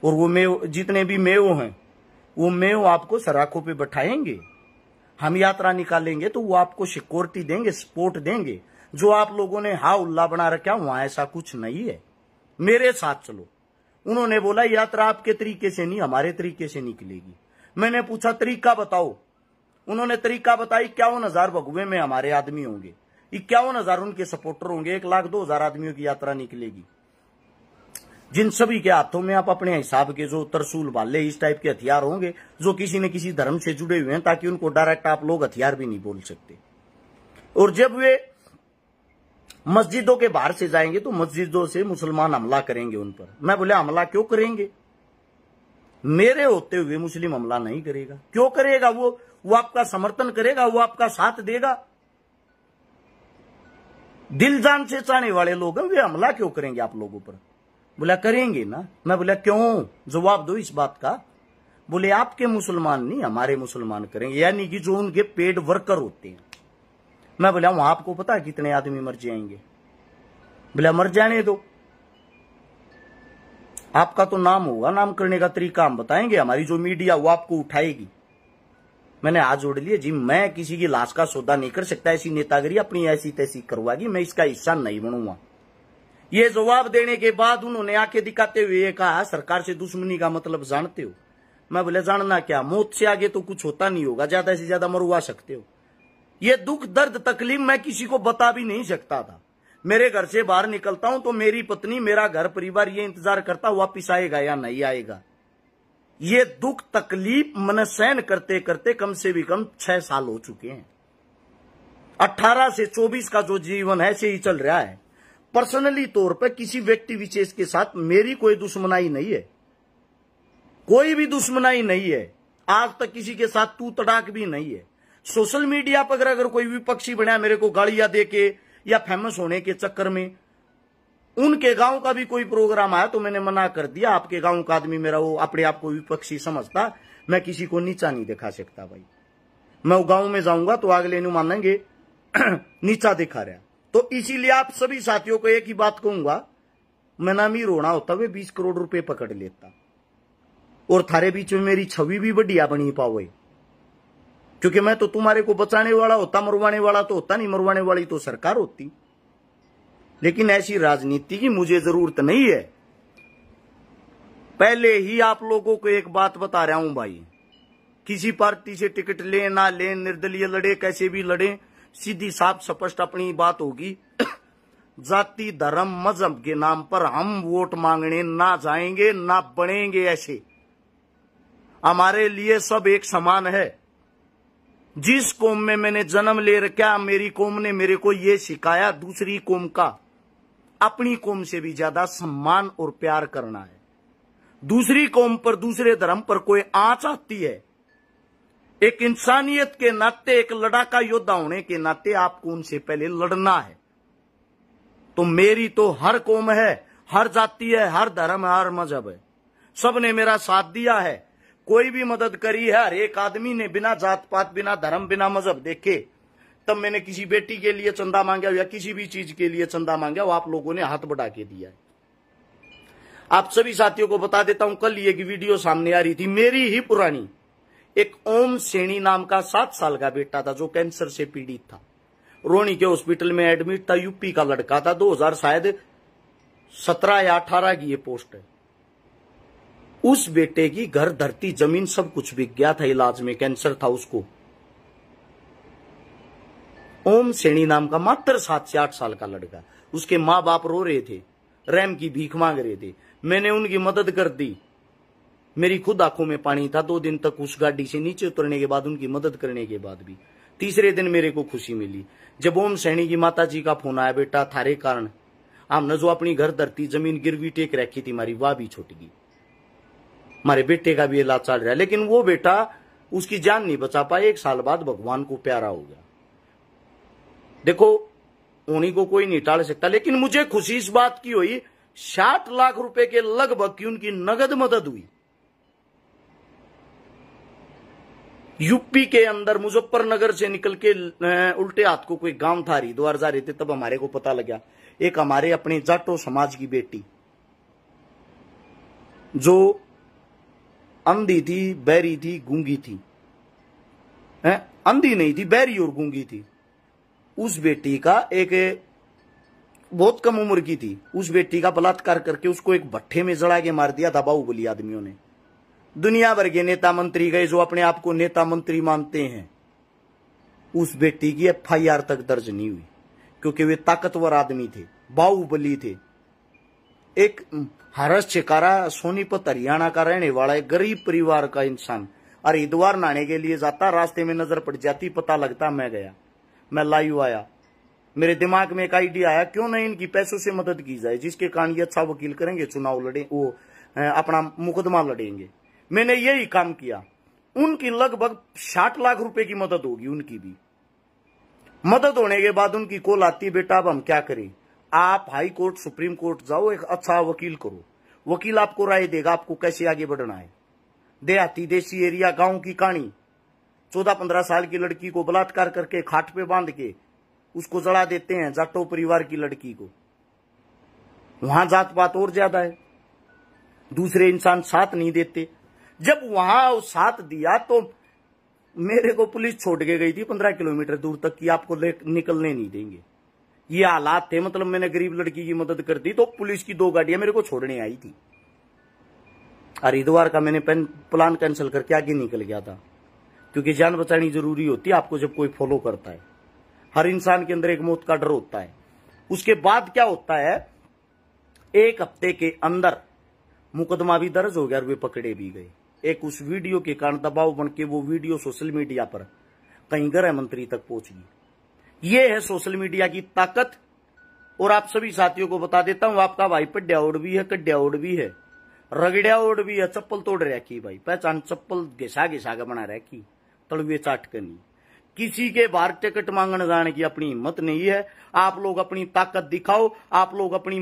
और वो मेव, जितने भी मेव हैं, वो मेव आपको सराखों पे बैठाएंगे, हम यात्रा निकालेंगे तो वो आपको सिक्योरिटी देंगे, सपोर्ट देंगे। जो आप लोगों ने हा उल्ला बना रखा वहां ऐसा कुछ नहीं है, मेरे साथ चलो। उन्होंने बोला यात्रा आपके तरीके से नहीं हमारे तरीके से निकलेगी। मैंने पूछा तरीका बताओ, उन्होंने तरीका बताई। 51,000 भगवे में हमारे आदमी होंगे, 51,000 उनके सपोर्टर होंगे, 1,02,000 आदमियों की यात्रा निकलेगी, जिन सभी के हाथों में आप अपने हिसाब के जो तरसूल भाले इस टाइप के हथियार होंगे, जो किसी न किसी धर्म से जुड़े हुए हैं, ताकि उनको डायरेक्ट आप लोग हथियार भी नहीं बोल सकते। और जब वे मस्जिदों के बाहर से जाएंगे तो मस्जिदों से मुसलमान हमला करेंगे उन पर। मैं बोले हमला क्यों करेंगे, मेरे होते हुए मुस्लिम हमला नहीं करेगा। क्यों करेगा? वो आपका समर्थन करेगा, वो आपका साथ देगा। दिल जान से चाहने वाले लोग हैं, वे हमला क्यों करेंगे आप लोगों पर? बोला करेंगे ना। मैं बोला क्यों, जवाब दो इस बात का। बोले आपके मुसलमान नहीं हमारे मुसलमान करेंगे, यानी कि जो उनके पेड वर्कर होते हैं। मैं बोला वहां आपको पता है कितने आदमी मर जाएंगे? बोला मर जाने दो, आपका तो नाम होगा, नाम करने का तरीका हम बताएंगे, हमारी जो मीडिया वो आपको उठाएगी। मैंने हाथ जोड़ लिए जी, मैं किसी की लाश का सौदा नहीं कर सकता, ऐसी नेतागिरी अपनी ऐसी तैसी करवागी, मैं इसका हिस्सा नहीं बनूंगा। ये जवाब देने के बाद उन्होंने आंखें दिखाते हुए ये कहा, सरकार से दुश्मनी का मतलब जानते हो? मैं बोले जानना क्या, मौत से आगे तो कुछ होता नहीं होगा, ज्यादा से ज्यादा मरवा सकते हो। ये दुख दर्द तकलीफ मैं किसी को बता भी नहीं सकता था। मेरे घर से बाहर निकलता हूं तो मेरी पत्नी, मेरा घर परिवार ये इंतजार करता वापिस आएगा या नहीं आएगा। ये दुख तकलीफ मन सहन करते करते कम से भी कम 6 साल हो चुके हैं। 18 से 24 का जो जीवन है ऐसे ही चल रहा है। पर्सनली तौर पर किसी व्यक्ति विशेष के साथ मेरी कोई दुश्मनाई नहीं है, कोई भी दुश्मनाई नहीं है। आज तक किसी के साथ तू तड़ाक भी नहीं है। सोशल मीडिया पर अगर कोई विपक्षी बना मेरे को गालियां देके या फेमस होने के चक्कर में, उनके गांव का भी कोई प्रोग्राम आया तो मैंने मना कर दिया। आपके गांव का आदमी मेरा वो अपने आप को विपक्षी समझता, मैं किसी को नीचा नहीं दिखा सकता भाई। मैं वो गांव में जाऊंगा तो अगले नु मानेंगे नीचा दिखा रहा। तो इसीलिए आप सभी साथियों को एक ही बात कहूंगा, मैं ना अमीर होना होता वे 20 करोड़ रुपए पकड़ लेता और थारे बीच में मेरी छवि भी बढ़िया बनी पावे, क्योंकि मैं तो तुम्हारे को बचाने वाला होता, मरवाने वाला तो होता नहीं, मरवाने वाली तो सरकार होती। लेकिन ऐसी राजनीति की मुझे जरूरत नहीं है। पहले ही आप लोगों को एक बात बता रहा हूं भाई, किसी पार्टी से टिकट ले ना ले, निर्दलीय लड़े कैसे भी लड़े, सीधी साफ स्पष्ट अपनी बात होगी। जाति धर्म मजहब के नाम पर हम वोट मांगने ना जाएंगे ना बनेंगे ऐसे। हमारे लिए सब एक समान है। जिस कौम में मैंने जन्म ले रखा, मेरी कौम ने मेरे को ये सिखाया, दूसरी कौम का अपनी कौम से भी ज्यादा सम्मान और प्यार करना है। दूसरी कौम पर, दूसरे धर्म पर कोई आंच आती है, एक इंसानियत के नाते, एक लड़ाका योद्धा होने के नाते आपको उनसे पहले लड़ना है। तो मेरी तो हर कौम है, हर जाति है, हर धर्म है, हर मजहब है, सबने मेरा साथ दिया है। कोई भी मदद करी है हर एक आदमी ने, बिना जात पात, बिना धर्म, बिना मजहब देखे। तब मैंने किसी बेटी के लिए चंदा मांगा या किसी भी चीज के लिए चंदा मांगा, वो आप लोगों ने हाथ बढ़ा के दिया है। आप सभी साथियों को बता देता हूं, कल ये वीडियो सामने आ रही थी मेरी ही पुरानी। एक ओम सैनी नाम का 7 साल का बेटा था जो कैंसर से पीड़ित था, रोनी के हॉस्पिटल में एडमिट था। यूपी का लड़का था, 2017 या 18 की ये पोस्ट है। उस बेटे की घर, धरती, जमीन सब कुछ बिक गया था इलाज में, कैंसर था उसको। ओम सैनी नाम का मात्र 7 से 8 साल का लड़का, उसके माँ बाप रो रहे थे, रैम की भीख मांग रहे थे। मैंने उनकी मदद कर दी, मेरी खुद आंखों में पानी था। 2 दिन तक उस गाड़ी से नीचे उतरने के बाद, उनकी मदद करने के बाद भी, तीसरे दिन मेरे को खुशी मिली जब ओम सैनी की माता जी का फोन आया, बेटा थारे कारण हमने जो अपनी घर, धरती, जमीन गिरवी टेक रखी थी हमारी, वह भी छूट गई, हमारे बेटे का भी इलाज चल रहा है। लेकिन वो बेटा उसकी जान नहीं बचा पाया, 1 साल बाद भगवान को प्यारा हो गया। देखो, उन्हीं को कोई नहीं टाल सकता। लेकिन मुझे खुशी इस बात की हुई, 60 लाख रुपए के लगभग की उनकी नगद मदद हुई। यूपी के अंदर मुजफ्फरनगर से निकल के उल्टे हाथ को कोई गांव था, हरिद्वार जा रहे थे, तब हमारे को पता लगा एक हमारे अपने जाटो समाज की बेटी जो अंधी थी, बहरी थी, गूंगी थी, अंधी नहीं थी, बहरी और गूंगी थी। उस बेटी का एक बहुत कम उम्र की थी, उस बेटी का बलात्कार करके उसको एक भट्ठे में जला के मार दिया था बाहुबली आदमियों ने। दुनिया भर के नेता मंत्री गए जो अपने आप को नेता मंत्री मानते हैं, उस बेटी की FIR तक दर्ज नहीं हुई, क्योंकि वे ताकतवर आदमी थे, बाहुबली थे। एक हरस चिकारा, सोनीपत हरियाणा का रहने वाला एक गरीब परिवार का इंसान हरिद्वार नहाने के लिए जाता, रास्ते में नजर पड़ जाती, पता लगता, मैं गया, मैं लाइव आया। मेरे दिमाग में एक आइडिया आया, क्यों नहीं इनकी पैसों से मदद की जाए, जिसके कारण ये अच्छा वकील करेंगे, चुनाव लड़े, वो अपना मुकदमा लड़ेंगे। मैंने यही काम किया। उनकी लगभग 60 लाख रुपए की मदद होगी। उनकी भी मदद होने के बाद उनकी कॉल आती, बेटा अब हम क्या करें, आप हाई कोर्ट, सुप्रीम कोर्ट जाओ, एक अच्छा वकील करो, वकील आपको राय देगा आपको कैसे आगे बढ़ना है। देहाती, देसी एरिया, गांव की कहानी। 14-15 साल की लड़की को बलात्कार करके खाट पे बांध के उसको जला देते हैं, जाटो परिवार की लड़की को। वहां जात पात और ज्यादा है। दूसरे इंसान साथ नहीं देते। जब वहां साथ दिया तो मेरे को पुलिस छोड़ के गई थी 15 किलोमीटर दूर तक कि आपको निकलने नहीं देंगे। ये हालात थे। मतलब मैंने गरीब लड़की की मदद कर दी तो पुलिस की 2 गाड़ियां मेरे को छोड़ने आई थी। हरिद्वार का मैंने प्लान कैंसिल करके आगे निकल गया था, क्योंकि जान बचानी जरूरी होती है आपको जब कोई फॉलो करता है। हर इंसान के अंदर एक मौत का डर होता है। उसके बाद क्या होता है, 1 हफ्ते के अंदर मुकदमा भी दर्ज हो गया और वे पकड़े भी गए। एक उस वीडियो के कारण दबाव बन के वो वीडियो सोशल मीडिया पर कहीं गृह मंत्री तक पहुंच गई। ये है सोशल मीडिया की ताकत। और आप सभी साथियों को बता देता हूं, आपका भाई पड्या ओड भी है, कड्या ओड भी है, रगड़िया ओड भी है, चप्पल तोड़ रखी भाई, पहचान चप्पल घिसा घिसा के बना रखी, तड़ुए चाट कर नहीं। किसी के बाहर टिकट मांगने जाने की अपनी हिम्मत नहीं है। आप लोग अपनी ताकत दिखाओ, आप लोग अपनी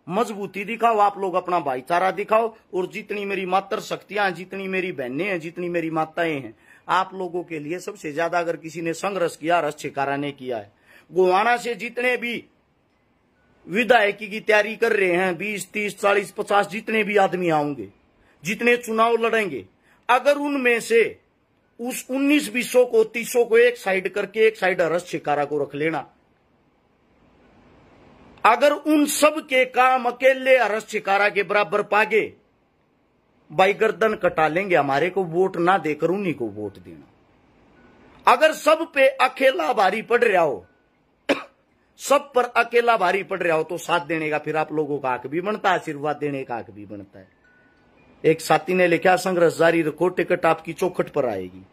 मजबूती दिखाओ, आप लोग अपना भाईचारा दिखाओ। और जितनी मेरी मातर शक्तियां, जितनी मेरी बहनें हैं, जितनी मेरी माताएं हैं, आप लोगों के लिए सबसे ज्यादा अगर किसी ने संघर्ष किया, रस छिकारा ने किया है। गोवाना से जितने भी विधायकी की तैयारी कर रहे हैं, 20, 30, 40, 50 जितने भी आदमी आएंगे, जितने चुनाव लड़ेंगे, अगर उनमें से उस 19-20 को 30 को एक साइड करके एक साइड रस छिकारा को रख लेना, अगर उन सब के काम अकेले अरस छिकारा के बराबर पागे, भाई गर्दन कटा लेंगे। हमारे को वोट ना देकर उन्हीं को वोट देना। अगर सब पे अकेला भारी पड़ रहा हो, सब पर अकेला भारी पड़ रहा हो, तो साथ देने का फिर आप लोगों का हक भी बनता है, आशीर्वाद देने का हक भी बनता है। एक साथी ने लिखा, संघर्ष जारी रखो, टिकट आपकी चौखट पर आएगी।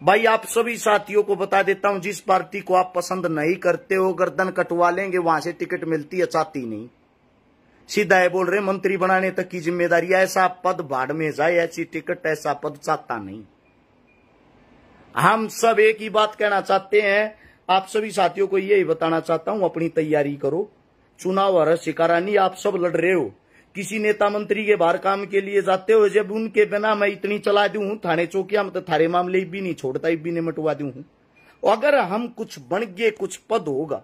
भाई आप सभी साथियों को बता देता हूं, जिस पार्टी को आप पसंद नहीं करते हो, गर्दन कटवा लेंगे, वहां से टिकट मिलती है, चाहती नहीं। सीधा है बोल रहे, मंत्री बनाने तक की जिम्मेदारी, ऐसा पद भाड़ में जाए, ऐसी टिकट, ऐसा पद चाहता नहीं। हम सब एक ही बात कहना चाहते हैं, आप सभी साथियों को यही बताना चाहता हूं, अपनी तैयारी करो। चुनाव हर शिकारा नहीं, आप सब लड़ रहे हो। किसी नेता मंत्री के बाहर काम के लिए जाते हो, जब उनके बिना मैं इतनी चला दूं हूं थाने चौकिया में, तो थारे मामले भी नहीं छोड़ता, भी नहीं मिटवा दूं हूं। अगर हम कुछ बन गए, कुछ पद होगा,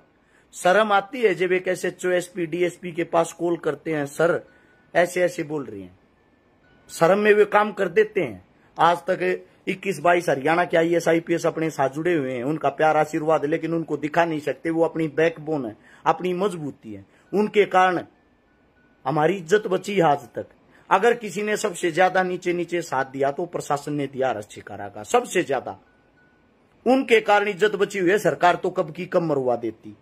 शर्म आती है जब एक SHO SP DSP के पास कॉल करते हैं, सर ऐसे ऐसे बोल रही हैं, शर्म में वे काम कर देते हैं। आज तक 21-22 हरियाणा के IAS IPS अपने साथ जुड़े हुए हैं, उनका प्यार आशीर्वाद, लेकिन उनको दिखा नहीं सकते। वो अपनी बैकबोन है, अपनी मजबूती है, उनके कारण हमारी इज्जत बची आज तक। अगर किसी ने सबसे ज्यादा नीचे नीचे साथ दिया तो प्रशासन ने दिया रस छिकारा का, सबसे ज्यादा उनके कारण इज्जत बची हुई है। सरकार तो कब की कम मरवा देती।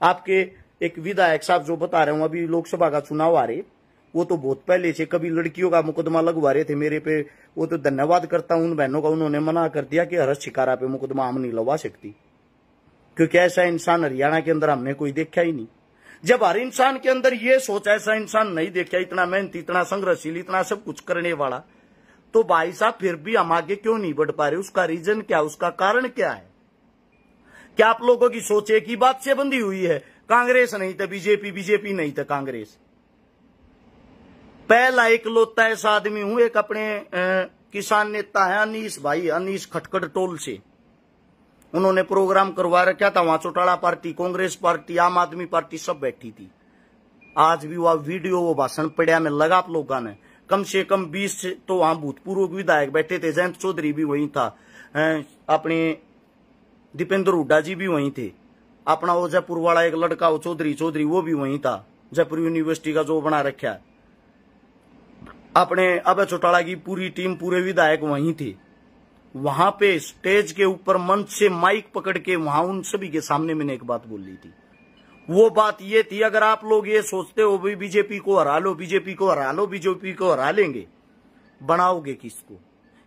आपके एक विधायक साहब जो बता रहे हूं, अभी लोकसभा का चुनाव आ रहे, वो तो बहुत पहले से कभी लड़कियों का मुकदमा लगवा रहे थे मेरे पे। वो तो धन्यवाद करता हूं उन बहनों का, उन्होंने मना कर दिया कि हरस छिकारा पे मुकदमा हम नहीं लगवा सकती, क्योंकि ऐसा इंसान हरियाणा के अंदर हमने कोई देखा ही नहीं। जब हर इंसान के अंदर ये सोच, ऐसा इंसान नहीं देखा, इतना मेहनती, इतना संघर्षशील, इतना सब कुछ करने वाला, तो भाई साहब फिर भी हम आगे क्यों नहीं बढ़ पा रहे? उसका रीजन क्या, उसका कारण क्या है? क्या आप लोगों की सोच एक ही बात से बंधी हुई है? कांग्रेस नहीं तो बीजेपी, बीजेपी नहीं तो कांग्रेस। पहला इकलौता ऐसा आदमी हूं, एक अपने किसान नेता है अनीस भाई, अनीस खटखड़ टोल से, उन्होंने प्रोग्राम करवा रखा था। वहां चौटाला पार्टी, कांग्रेस पार्टी, आम आदमी पार्टी सब बैठी थी। आज भी वह वीडियो, वो भाषण पड़ा में लगा आप लोगों ने, कम से कम 20 तो वहां भूतपूर्व विधायक बैठे थे। जयंत चौधरी भी वहीं था, अपने दीपेंद्र हुड्डा जी भी वहीं थे, अपना वो जयपुर वाला एक लड़का वो चौधरी वो भी वहीं था, जयपुर यूनिवर्सिटी का जो बना रखा है। अपने अभय चौटाला की पूरी टीम, पूरे विधायक वहीं थे। वहां पे स्टेज के ऊपर मंच से माइक पकड़ के वहां उन सभी के सामने मैंने एक बात बोल ली थी। वो बात ये थी, अगर आप लोग ये सोचते हो भाई बीजेपी को हरा लो, बीजेपी को हरा लो, बीजेपी को हरा लेंगे, बनाओगे किसको?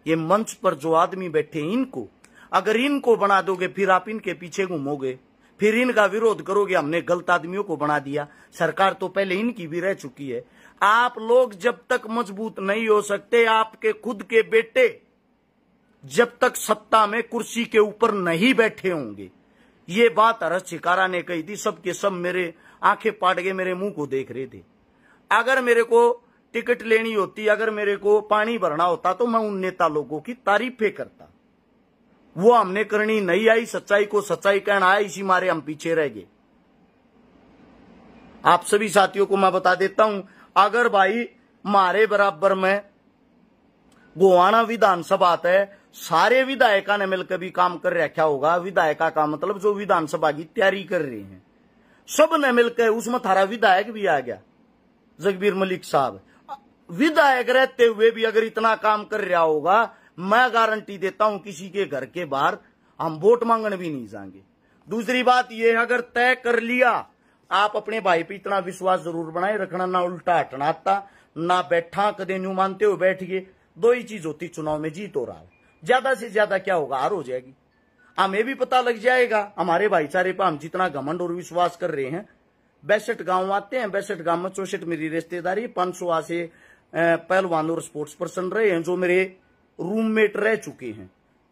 ये मंच पर जो आदमी बैठे इनको, अगर इनको बना दोगे फिर आप इनके पीछे घूमोगे, फिर इनका विरोध करोगे, हमने गलत आदमियों को बना दिया। सरकार तो पहले इनकी भी रह चुकी है। आप लोग जब तक मजबूत नहीं हो सकते, आपके खुद के बेटे जब तक सत्ता में कुर्सी के ऊपर नहीं बैठे होंगे, ये बात हरस छिकारा ने कही थी, सबके सब मेरे आंखें पाट के मेरे मुंह को देख रहे थे। अगर मेरे को टिकट लेनी होती, अगर मेरे को पानी भरना होता, तो मैं उन नेता लोगों की तारीफें करता। वो हमने करनी नहीं आई, सच्चाई को सच्चाई कहना आया, इसी मारे हम पीछे रह गए। आप सभी साथियों को मैं बता देता हूं, अगर भाई मारे बराबर में गोवाना विधानसभा है, सारे विधायका ने मिलकर भी काम कर रखा होगा। विधायका का मतलब जो विधानसभा की तैयारी कर रहे हैं, सब ने मिलकर, उसमें थारा विधायक भी आ गया जगबीर मलिक साहब। विधायक रहते हुए भी अगर इतना काम कर रहा होगा, मैं गारंटी देता हूं किसी के घर के बाहर हम वोट मांगने भी नहीं जाएंगे। दूसरी बात यह, अगर तय कर लिया, आप अपने भाई पे इतना विश्वास जरूर बनाए रखना, ना उल्टा हटना आता, ना बैठा कदे न्यू मानते हो बैठ गए। दो ही चीज होती चुनाव में, जीत हो रहा है, ज्यादा से ज्यादा क्या होगा, हार हो जाएगी। हमें भी पता लग जाएगा हमारे भाईचारे पर हम जितना घमंड और विश्वास कर रहे हैं। 62 गांव आते हैं, 62 गांव में 64 मेरी रिश्तेदारी, 500 से पहलवान और स्पोर्ट्स पर्सन रहे हैं जो मेरे रूममेट रह चुके हैं।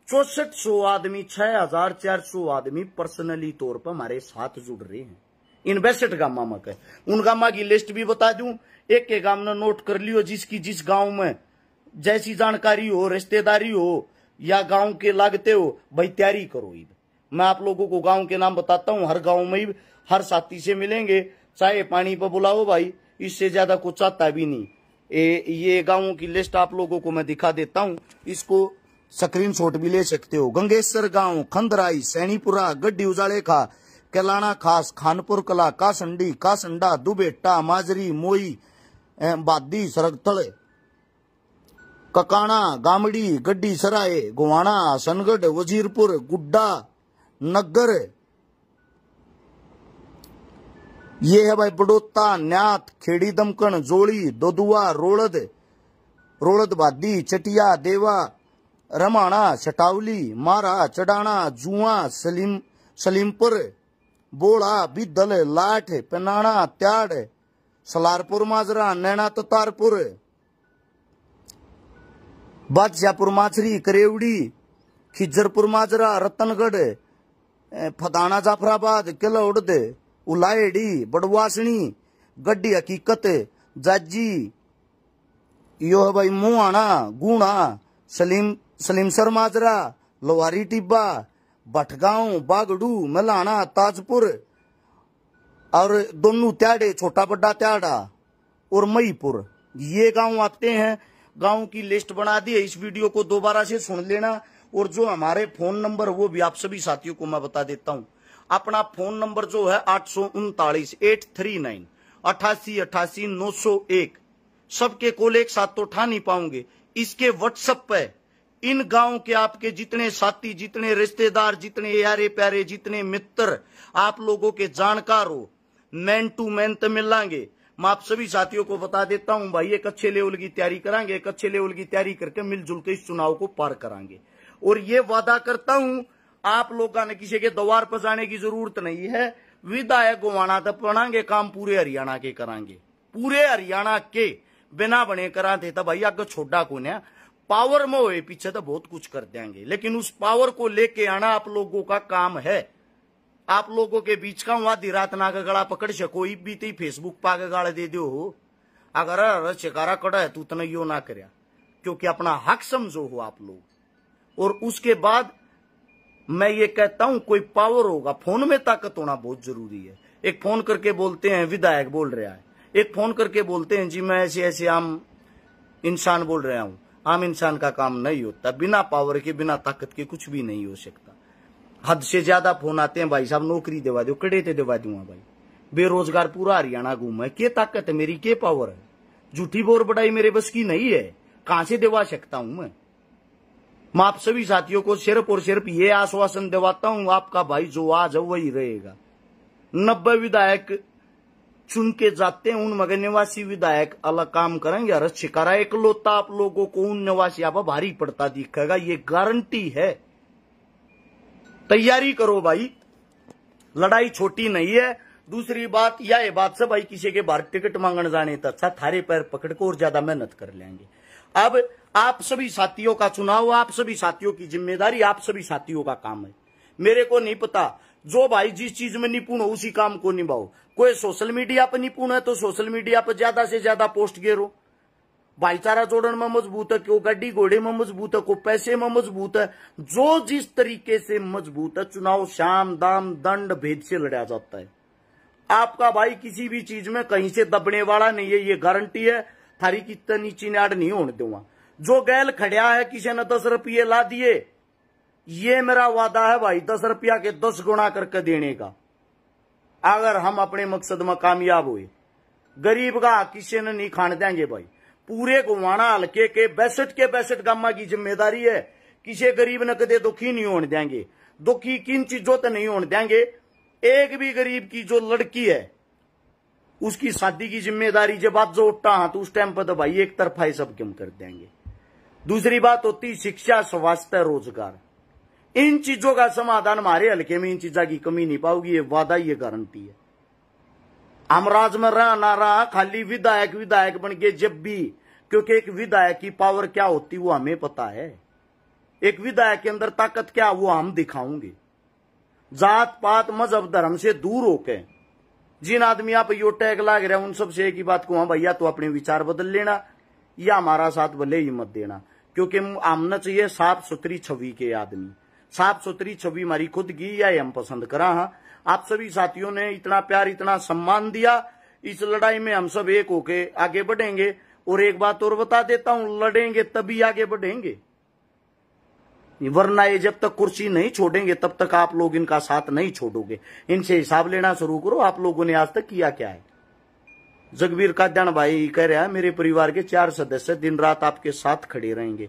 6400 आदमी, 6400 आदमी पर्सनली तौर पर हमारे साथ जुड़ रहे हैं इन 62 गांव में। उन गांव की लिस्ट भी बता दूं, एक के गांव ने नोट कर लियो, जिसकी जिस गांव में जैसी जानकारी हो, रिश्तेदारी हो या गांव के लागते हो, भाई तैयारी करो। ईद मैं आप लोगों को गांव के नाम बताता हूं, हर गांव में हर साथी से मिलेंगे, चाहे पानी पर बुलाओ भाई, इससे ज्यादा कुछ चाहता भी नहीं। ये गांवों की लिस्ट आप लोगों को मैं दिखा देता हूं, इसको स्क्रीनशॉट भी ले सकते हो। गंगेसर गांव, खंदराई, सैनीपुरा, गड्डी उजाले खा, कैलाना खास, खानपुर कला, कासंडी, कासंडा, दुबेटा, माजरी, मोई, बादी, सरगतड़, ककाना, गामड़ी, गड्डी सराय, गोवाना, सनगढ़, वजीरपुर, गुड्डा, नगर, ये है भाई बड़ोता, न्यात, खेड़ी दमकन, जोड़ी, दोदुआ, रोड़द बादी, चटिया, देवा, रमाना, चटावली, मारा, चडाना, जुआ, सलीमपुर, बोड़ा, बिदल, लाठ, पेनाना, त्याड़, सलारपुर माजरा, नैना ततारपुर, बादशाहपुर माछरी, करेवड़ी, खिजरपुर माजरा, रतनगढ़, फदाना, जाफराबाद, किलौड़, उलायडी, बड़वासणी, गड्डी हकीकत, जाजी, यो है भाई मुआना, गुणा, सलीमसर माजरा, लोहारी टिब्बा, भटगांव, बागड़ू, मलाना, ताजपुर और दोनों त्याड़े, छोटा बड़ा त्याड़ा और मईपुर, ये गांव आते हैं। गांव की लिस्ट बना दी है, इस वीडियो को दोबारा से सुन लेना। और जो हमारे फोन नंबर, वो भी आप सभी साथियों को मैं बता देता हूं। अपना फोन नंबर जो है 839 839 8888 901, सबके कॉल एक साथ तो उठा नहीं पाऊंगे। इसके व्हाट्सएप पे इन गांव के आपके जितने साथी, जितने रिश्तेदार, जितने यारे प्यारे, जितने मित्र आप लोगों के जानकार हो, मैन टू मैन तो मिलांगे। मैं आप सभी साथियों को बता देता हूं भाई, एक अच्छे लेवल की तैयारी करांगे, एक अच्छे लेवल की तैयारी करके मिलजुल के इस चुनाव को पार करांगे। और ये वादा करता हूं, आप लोगों ने किसी के द्वार पर जाने की जरूरत नहीं है। विधायक गोवाना तक बनाएंगे, काम पूरे हरियाणा के करांगे, पूरे हरियाणा के बिना बने कराते तब भाई आगे छोड़ा को ना पावर में हुए पीछे तो बहुत कुछ कर देंगे, लेकिन उस पावर को लेके आना आप लोगों का काम है। आप लोगों के बीच का आधी रात ना का गला पकड़ से कोई भी ती फेसबुक पा के गाड़ दे दो हो, अगर शिकारा कड़ा है तो उतना यो ना कर, क्योंकि अपना हक समझो हो आप लोग। और उसके बाद मैं ये कहता हूं, कोई पावर होगा, फोन में ताकत होना बहुत जरूरी है। एक फोन करके बोलते हैं विधायक बोल रहा है, एक फोन करके बोलते हैं जी मैं ऐसे ऐसे आम इंसान बोल रहा हूं। आम इंसान का काम नहीं होता, बिना पावर के, बिना ताकत के कुछ भी नहीं हो सकता। हद से ज्यादा फोन आते हैं, भाई साहब नौकरी दिवा दो, कड़े ते दिवा दूंगा भाई, बेरोजगार पूरा हरियाणा घूम है, के ताकत है मेरी, के पावर है, झूठी बोर बढ़ाई मेरे बस की नहीं है, कहां से दिवा सकता हूं मैं आप सभी साथियों को सिर्फ और सिर्फ ये आश्वासन दिवाता हूं, आपका भाई जो आज है वही रहेगा। 90 विधायक चुन के जाते हैं, उन मगर निवासी विधायक अलग काम करेंगे। अरे शिकारा इकलौता आप लोगों को उन निवासी आप भारी पड़ता दिखेगा, ये गारंटी है। तैयारी करो भाई, लड़ाई छोटी नहीं है। दूसरी बात यह बात से भाई किसी के बाहर टिकट मांगने जाने तक अच्छा थारे पैर पकड़ को और ज्यादा मेहनत कर लेंगे। अब आप सभी साथियों का चुनाव, आप सभी साथियों की जिम्मेदारी, आप सभी साथियों का काम है। मेरे को नहीं पता, जो भाई जिस चीज में निपुण हो उसी काम को निभाओ। कोई सोशल मीडिया पर निपुण है तो सोशल मीडिया पर ज्यादा से ज्यादा पोस्ट गेरो, भाईचारा जोड़न में मजबूत है, को गड्डी घोड़े में मजबूत है, को पैसे में मजबूत है। जो जिस तरीके से मजबूत है, चुनाव शाम दाम दंड भेद से लड़ा जाता है। आपका भाई किसी भी चीज में कहीं से दबने वाला नहीं है, ये गारंटी है। थारी कितनी चिनाड़ नहीं होने दूंगा। जो गैल खड़िया है किसी ने 10 रुपये ला दिए, ये मेरा वादा है भाई 10 रुपया के 10 गुना करके देने का, अगर हम अपने मकसद में कामयाब हुए। गरीब का किसी ने नहीं खाने देंगे भाई। पूरे गोवाना हल्के के 62 गामा की जिम्मेदारी है। किसी गरीब ने कदे दुखी नहीं होने देंगे। दुखी किन चीजों तो नहीं होने देंगे। एक भी गरीब की जो लड़की है उसकी शादी की जिम्मेदारी जब आज जो उठता हाथ उस टाइम पर तो भाई एक तरफा ही सब कम कर देंगे। दूसरी बात होती शिक्षा, स्वास्थ्य, रोजगार। इन चीजों का समाधान हमारे हल्के में इन चीजों की कमी नहीं पाओगी, ये वादा, ये गारंटी है। हम राज में रहा ना रहा खाली विधायक बन के जब भी, क्योंकि एक विधायक की पावर क्या होती वो हमें पता है। एक विधायक के अंदर ताकत क्या वो हम दिखाऊंगे। जात पात मजहब धर्म से दूर होके जिन आदमी आप यो टैग लाग रहे उन सबसे एक ही बात को, हाँ भैया तो अपने विचार बदल लेना या हमारा साथ भले ही मत देना, क्योंकि हमने चाहिए साफ सुथरी छवि के आदमी। साफ सुथरी छवि हमारी खुद की या हम पसंद करा। हाँ, आप सभी साथियों ने इतना प्यार इतना सम्मान दिया। इस लड़ाई में हम सब एक होके आगे बढ़ेंगे। और एक बात और बता देता हूं, लड़ेंगे तभी आगे बढ़ेंगे, वरना ये जब तक कुर्सी नहीं छोड़ेंगे तब तक आप लोग इनका साथ नहीं छोड़ोगे। इनसे हिसाब लेना शुरू करो, आप लोगों ने आज तक किया क्या है। जगबीर काद्यान भाई कह रहा है मेरे परिवार के 4 सदस्य दिन रात आपके साथ खड़े रहेंगे।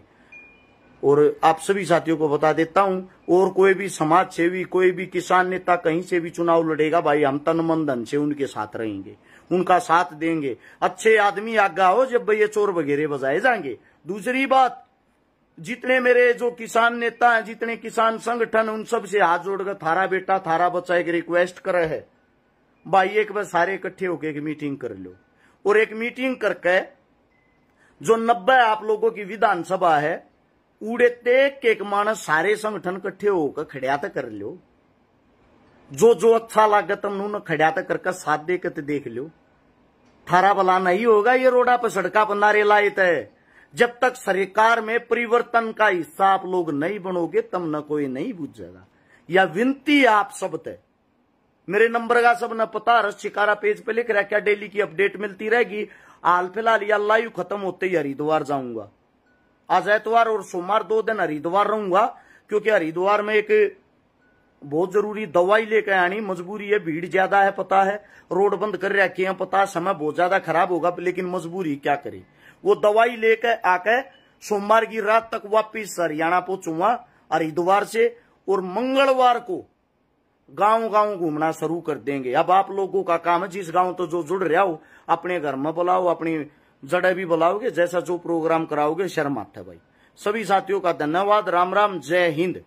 और आप सभी साथियों को बता देता हूं, और कोई भी समाज सेवी, कोई भी किसान नेता कहीं से भी चुनाव लड़ेगा भाई, हम तन मन धन से उनके साथ रहेंगे, उनका साथ देंगे। अच्छे आदमी आगा हो जब ये चोर वगैरह बजाए जाएंगे। दूसरी बात, जितने मेरे जो किसान नेता हैं, जितने किसान संगठन, उन सब से हाथ जोड़कर थारा बेटा थारा बच्चा एक रिक्वेस्ट करे है भाई, एक बार सारे इकट्ठे होकर एक मीटिंग कर लो। और एक मीटिंग करके जो 90 आप लोगों की विधानसभा है उड़े तेक के एक मानस सारे संगठन इकट्ठे होकर खड़िया तक कर लो। जो अच्छा लागे तुम उन्होंने खड़िया तक करके साथ देकर देख लो। थारा भला नहीं होगा ये रोडा पर सड़का पर नारे लाए थे। जब तक सरकार में परिवर्तन का हिस्सा आप लोग नहीं बनोगे तब न कोई नहीं बुझेगा। या विनती आप सब तय, मेरे नंबर का सब न पता शिकारा पेज पे लिख रहा, क्या डेली की अपडेट मिलती रहेगी। हाल फिलहाल या लाइव खत्म होते ही हरिद्वार जाऊंगा। आज एतवार और सोमवार 2 दिन हरिद्वार रहूंगा, क्योंकि हरिद्वार में एक बहुत जरूरी दवाई लेकर आनी मजबूरी है। भीड़ ज्यादा है पता है, रोड बंद कर रखे हैं पता, समय बहुत ज्यादा खराब होगा, लेकिन मजबूरी क्या करे। वो दवाई लेकर आकर सोमवार की रात तक वापिस हरियाणा पहुंचूंगा हरिद्वार से, और मंगलवार को गांव गांव घूमना शुरू कर देंगे। अब आप लोगों का काम है, जिस गांव तो जो जुड़ रहा हो अपने घर में बुलाओ, अपनी जड़े भी बुलाओगे, जैसा जो प्रोग्राम कराओगे शर्म आता है भाई। सभी साथियों का धन्यवाद। राम राम, जय हिंद।